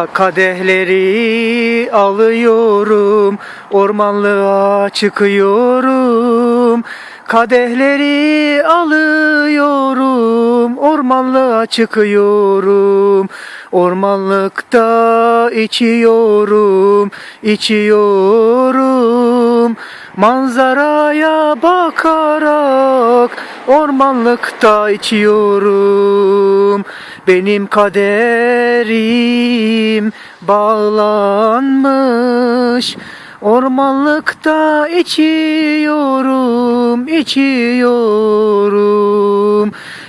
Kadehleri alıyorum, ormanlığa çıkıyorum. Kadehleri alıyorum, ormanlığa çıkıyorum. Ormanlıkta içiyorum. Manzaraya bakarak ormanlıkta içiyorum. Benim kaderim bağlanmış. Ormanlıkta içiyorum.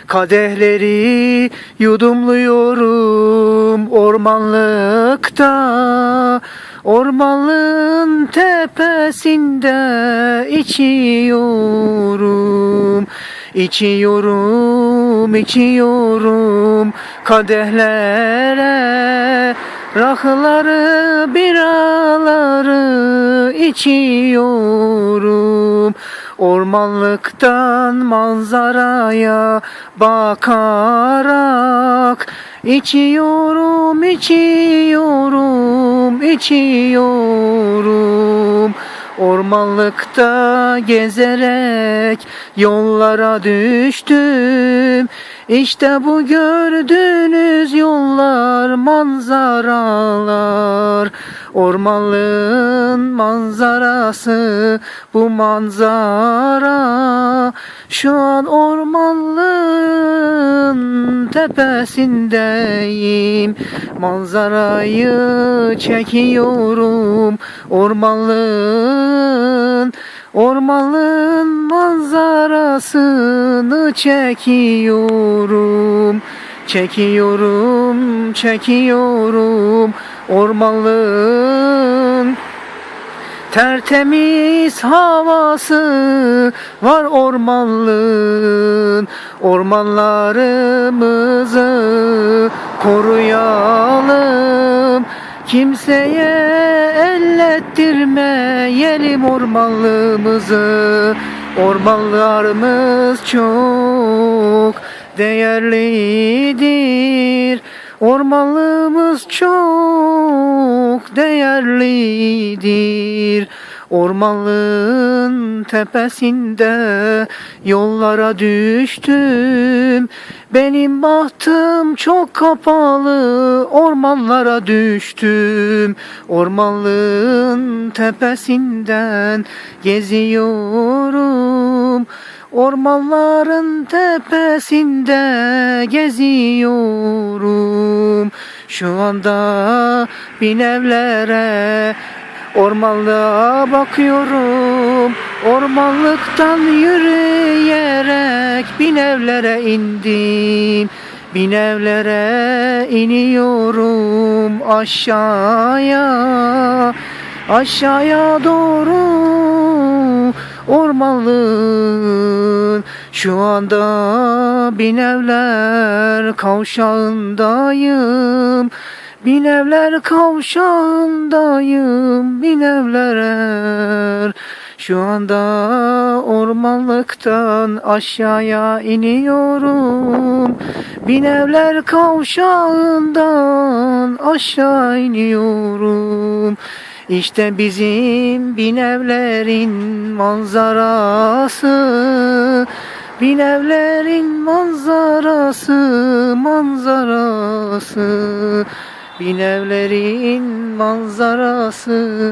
Kadehleri yudumluyorum ormanlıkta. Ormanlığın tepesinde içiyorum kadehlere, rakıları, biraları içiyorum. Ormanlıktan manzaraya bakarak içiyorum. Ormanlıkta gezerek yollara düştüm. İşte bu gördüğünüz yollar, manzaralar. Ormanlığın manzarası bu manzara. Şu an ormanlığın tepesindeyim. Manzarayı çekiyorum. Ormanlığın manzarasını çekiyorum. Ormanlığın tertemiz havası var ormanlığın. Ormanlarımızı koruyalım. Kimseye ellettirmeyelim ormanlığımızı. Ormanlarımız çok değerlidir. Ormanlığımız çok değerlidir. Ormanlığın tepesinde yollara düştüm. Benim bahtım çok kapalı, ormanlara düştüm. Ormanlığın tepesinden geziyorum. Ormanların tepesinde geziyorum. Şu anda binevlere, ormanlığa bakıyorum. Ormanlıktan yürüyerek binevlere indim. Binevlere iniyorum aşağıya doğru. Ormanlığın şu anda binevler kavşağındayım. Binevler kavşağındayım, binevler. Şu anda ormanlıktan aşağıya iniyorum. Binevler kavşağından aşağı iniyorum. İşte bizim binevlerin manzarası. Binevlerin manzarası. Binevlerin manzarası.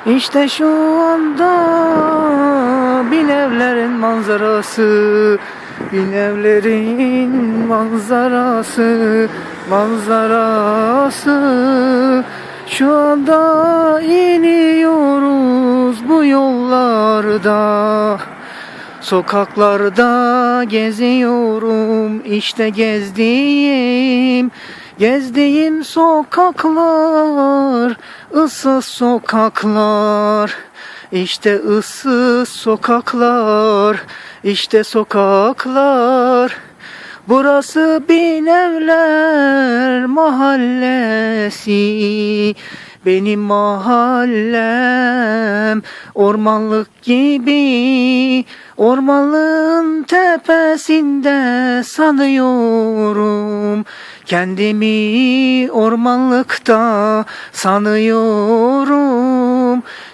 İşte şu anda binevlerin manzarası. Binevlerin manzarası. Şu anda iniyoruz bu yollarda. Sokaklarda geziyorum, işte gezdiğim sokaklar, ıssız sokaklar. İşte ıssız sokaklar. Burası Binevler Mahallesi. Benim mahallem ormanlık gibi, ormanlığın tepesinde sanıyorum. Kendimi ormanlıkta sanıyorum.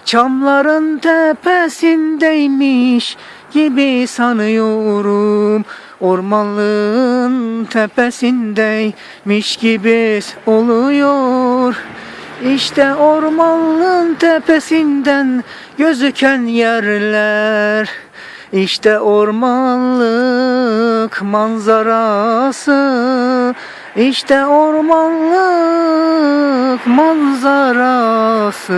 Çamların tepesindeymiş gibi sanıyorum. Ormanlığın tepesindeymiş gibi oluyor. İşte ormanlığın tepesinden gözüken yerler. İşte ormanlık manzarası. İşte ormanlık manzarası.